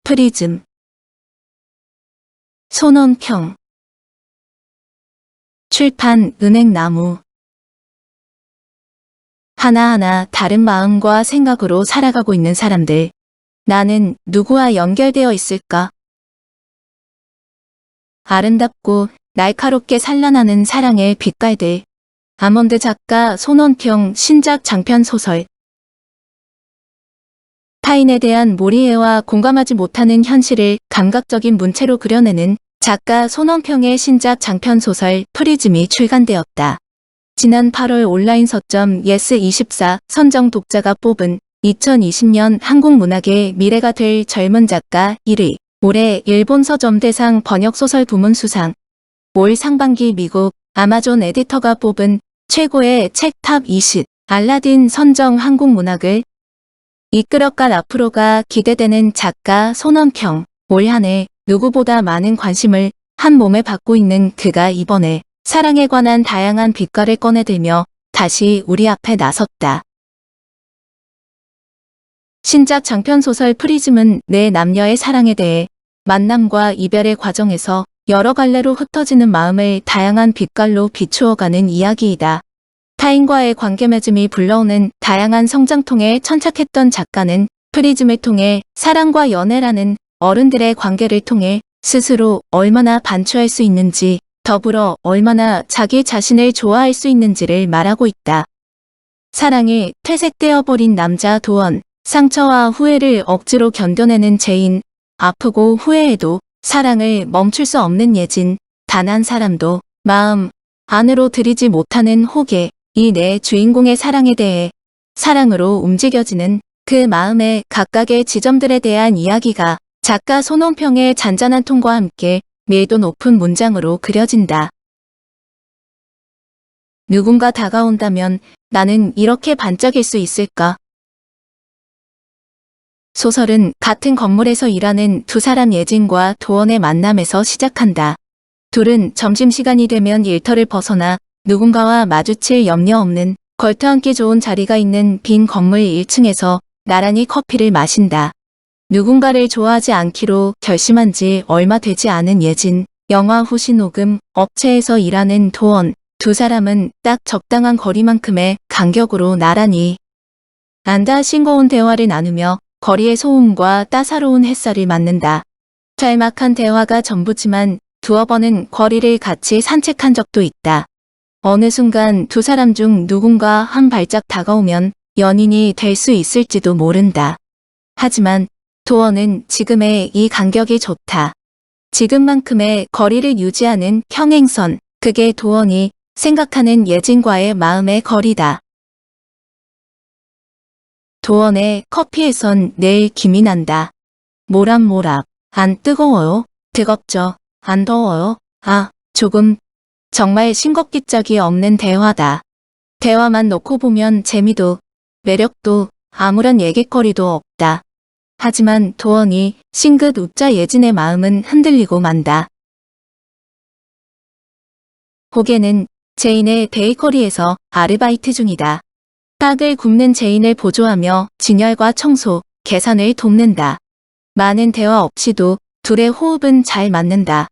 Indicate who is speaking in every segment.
Speaker 1: 프리즘. 손원평. 출판 은행나무. 하나하나 다른 마음과 생각으로 살아가고 있는 사람들. 나는 누구와 연결되어 있을까? 아름답고 날카롭게 산란하는 사랑의 빛깔들. 아몬드 작가 손원평 신작 장편소설. 타인에 대한 몰이해와 공감하지 못하는 현실을 감각적인 문체로 그려내는 작가 손원평의 신작 장편소설 프리즘이 출간되었다. 지난 8월 온라인 서점 예스24 선정 독자가 뽑은 2020년 한국문학의 미래가 될 젊은 작가 1위, 올해 일본 서점대상 번역소설 부문 수상, 올 상반기 미국 아마존 에디터가 뽑은 최고의 책 탑 20, 알라딘 선정 한국문학을 이끌어갈 앞으로가 기대되는 작가 손원평. 올 한 해 누구보다 많은 관심을 한 몸에 받고 있는 그가 이번에 사랑에 관한 다양한 빛깔을 꺼내들며 다시 우리 앞에 나섰다. 신작 장편소설 프리즘은 네 남녀의 사랑에 대해 만남과 이별의 과정에서 여러 갈래로 흩어지는 마음을 다양한 빛깔로 비추어가는 이야기이다. 타인과의 관계 맺음이 불러오는 다양한 성장통에 천착했던 작가는 프리즘을 통해 사랑과 연애라는 어른들의 관계를 통해 스스로 얼마나 반추할 수 있는지, 더불어 얼마나 자기 자신을 좋아할 수 있는지를 말하고 있다. 사랑이 퇴색되어 버린 남자 도원, 상처와 후회를 억지로 견뎌내는 제인, 아프고 후회해도 사랑을 멈출 수 없는 예진, 단 한 사람도 마음 안으로 들이지 못하는 호계, 이 네 주인공의 사랑에 대해 사랑으로 움직여지는 그 마음의 각각의 지점들에 대한 이야기가 작가 손원평의 잔잔한 톤과 함께 밀도 높은 문장으로 그려진다. 누군가 다가온다면 나는 이렇게 반짝일 수 있을까? 소설은 같은 건물에서 일하는 두 사람 예진과 도원의 만남에서 시작한다. 둘은 점심시간이 되면 일터를 벗어나 누군가와 마주칠 염려 없는 걸터앉기 좋은 자리가 있는 빈 건물 1층에서 나란히 커피를 마신다. 누군가를 좋아하지 않기로 결심한 지 얼마 되지 않은 예진, 영화 후시 녹음 업체에서 일하는 도원, 두 사람은 딱 적당한 거리만큼의 간격으로 나란히 앉아 싱거운 대화를 나누며 거리의 소음과 따사로운 햇살을 맞는다. 짤막한 대화가 전부지만 두어 번은 거리를 같이 산책한 적도 있다. 어느 순간 두 사람 중 누군가 한 발짝 다가오면 연인이 될 수 있을지도 모른다. 하지만 도원은 지금의 이 간격이 좋다. 지금만큼의 거리를 유지하는 평행선, 그게 도원이 생각하는 예진과의 마음의 거리다. 도원의 커피에선 내일 김이 난다. 모락모락. 안 뜨거워요? 뜨겁죠? 안 더워요? 아, 조금. 정말 싱겁기 짝이 없는 대화다. 대화만 놓고 보면 재미도 매력도 아무런 얘기거리도 없다. 하지만 도원이 싱긋 웃자 예진의 마음은 흔들리고 만다. 호계는 제인의 베이커리에서 아르바이트 중이다. 빵을 굽는 제인을 보조하며 진열과 청소, 계산을 돕는다. 많은 대화 없이도 둘의 호흡은 잘 맞는다.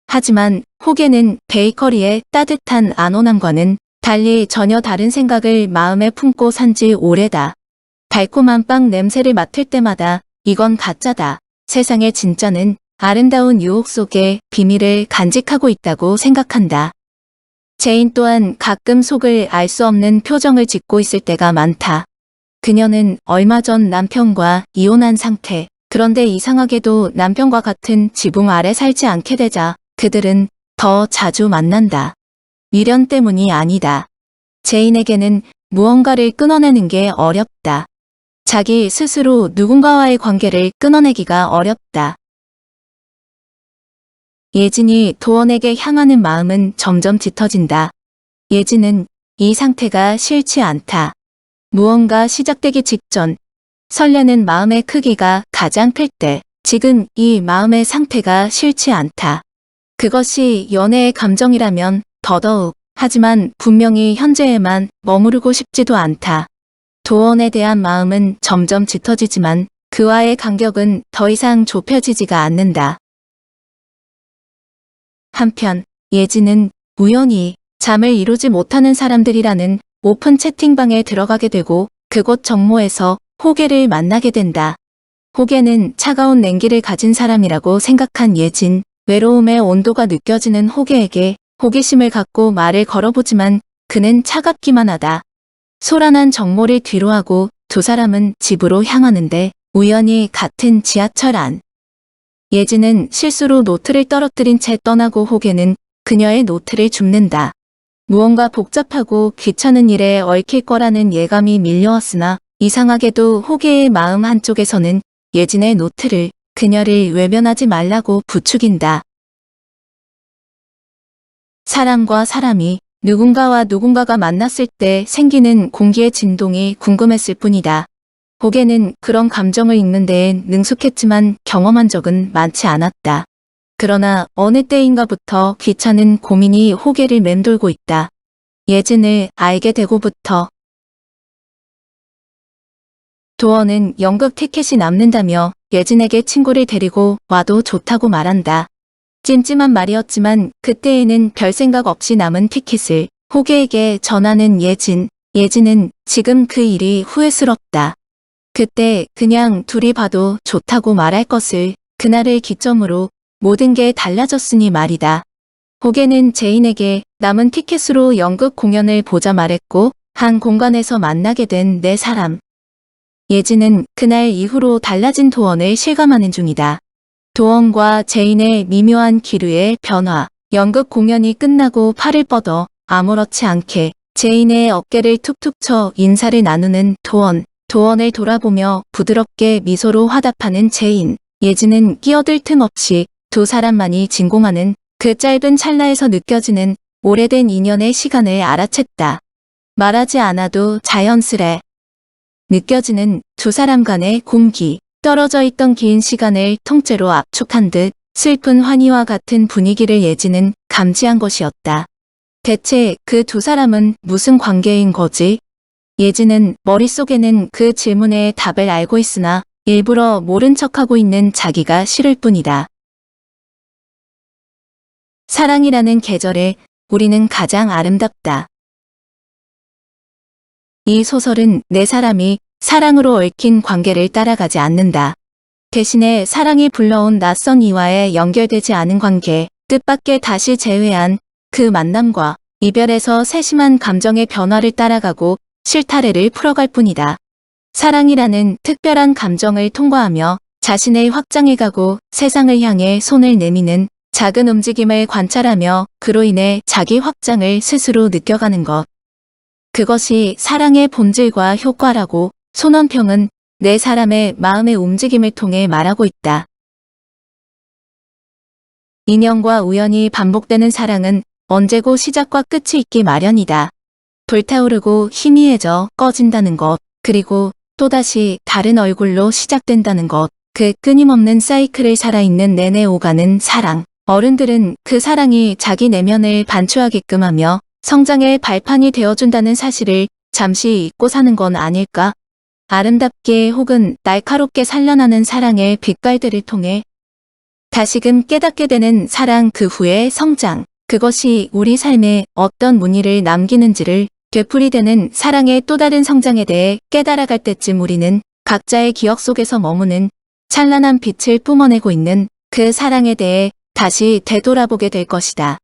Speaker 1: 하지만 호계는 베이커리의 따뜻한 안온함과는 달리 전혀 다른 생각을 마음에 품고 산 지 오래다. 달콤한 빵 냄새를 맡을 때마다 이건 가짜다. 세상의 진짜는 아름다운 유혹 속에 비밀을 간직하고 있다고 생각한다. 제인 또한 가끔 속을 알 수 없는 표정을 짓고 있을 때가 많다. 그녀는 얼마 전 남편과 이혼한 상태. 그런데 이상하게도 남편과 같은 지붕 아래 살지 않게 되자 그들은 더 자주 만난다. 미련 때문이 아니다. 제인에게는 무언가를 끊어내는 게 어렵다. 자기 스스로 누군가와의 관계를 끊어내기가 어렵다. 예진이 도원에게 향하는 마음은 점점 짙어진다. 예진은 이 상태가 싫지 않다. 무언가 시작되기 직전 설레는 마음의 크기가 가장 클 때 지금 이 마음의 상태가 싫지 않다. 그것이 연애의 감정이라면 더더욱, 하지만 분명히 현재에만 머무르고 싶지도 않다. 도원에 대한 마음은 점점 짙어지지만 그와의 간격은 더 이상 좁혀지지가 않는다. 한편 예진은 우연히 잠을 이루지 못하는 사람들이라는 오픈 채팅방에 들어가게 되고 그곳 정모에서 호계를 만나게 된다. 호계는 차가운 냉기를 가진 사람이라고 생각한 예진, 외로움의 온도가 느껴지는 호계에게 호기심을 갖고 말을 걸어보지만 그는 차갑기만 하다. 소란한 정모를 뒤로하고 두 사람은 집으로 향하는데 우연히 같은 지하철 안. 예진은 실수로 노트를 떨어뜨린 채 떠나고 호계는 그녀의 노트를 줍는다. 무언가 복잡하고 귀찮은 일에 얽힐 거라는 예감이 밀려왔으나 이상하게도 호계의 마음 한쪽에서는 예진의 노트를 그녀를 외면하지 말라고 부추긴다. 사람과 사람이 누군가와 누군가가 만났을 때 생기는 공기의 진동이 궁금했을 뿐이다. 호계는 그런 감정을 읽는 데엔 능숙했지만 경험한 적은 많지 않았다. 그러나 어느 때인가부터 귀찮은 고민이 호계를 맴돌고 있다. 예진을 알게 되고부터. 도원은 연극 티켓이 남는다며 예진에게 친구를 데리고 와도 좋다고 말한다. 찜찜한 말이었지만 그때에는 별 생각 없이 남은 티켓을 호계에게 전하는 예진. 예진은 지금 그 일이 후회스럽다. 그때 그냥 둘이 봐도 좋다고 말할 것을 그날을 기점으로 모든 게 달라졌으니 말이다. 호계는 제인에게 남은 티켓으로 연극 공연을 보자 말했고 한 공간에서 만나게 된 네 사람. 예진은 그날 이후로 달라진 도원을 실감하는 중이다. 도원과 제인의 미묘한 기류의 변화. 연극 공연이 끝나고 팔을 뻗어 아무렇지 않게 제인의 어깨를 툭툭 쳐 인사를 나누는 도원. 도원을 돌아보며 부드럽게 미소로 화답하는 제인. 예진은 끼어들 틈 없이 두 사람만이 진공하는 그 짧은 찰나에서 느껴지는 오래된 인연의 시간을 알아챘다. 말하지 않아도 자연스레 느껴지는 두 사람 간의 공기. 떨어져 있던 긴 시간을 통째로 압축한 듯 슬픈 환희와 같은 분위기를 예진은 감지한 것이었다. 대체 그 두 사람은 무슨 관계인 거지? 예진은 머릿속에는 그 질문에 답을 알고 있으나 일부러 모른 척하고 있는 자기가 싫을 뿐이다. 사랑이라는 계절에 우리는 가장 아름답다. 이 소설은 네 사람이 사랑으로 얽힌 관계를 따라가지 않는다. 대신에 사랑이 불러온 낯선 이와의 연결되지 않은 관계, 뜻밖의 다시 재회한 그 만남과 이별에서 세심한 감정의 변화를 따라가고 실타래를 풀어갈 뿐이다. 사랑이라는 특별한 감정을 통과하며 자신을 확장해가고 세상을 향해 손을 내미는 작은 움직임을 관찰하며 그로 인해 자기 확장을 스스로 느껴가는 것. 그것이 사랑의 본질과 효과라고 손원평은 네 사람의 마음의 움직임을 통해 말하고 있다. 인연과 우연이 반복되는 사랑은 언제고 시작과 끝이 있기 마련이다. 불타오르고 희미해져 꺼진다는 것, 그리고 또다시 다른 얼굴로 시작된다는 것, 그 끊임없는 사이클을 살아있는 내내 오가는 사랑. 어른들은 그 사랑이 자기 내면을 반추하게끔 하며 성장의 발판이 되어준다는 사실을 잠시 잊고 사는 건 아닐까? 아름답게 혹은 날카롭게 산란하는 사랑의 빛깔들을 통해 다시금 깨닫게 되는 사랑 그 후의 성장. 그것이 우리 삶에 어떤 무늬를 남기는지를 되풀이되는 사랑의 또 다른 성장에 대해 깨달아갈 때쯤 우리는 각자의 기억 속에서 머무는 찬란한 빛을 뿜어내고 있는 그 사랑에 대해 다시 되돌아보게 될 것이다.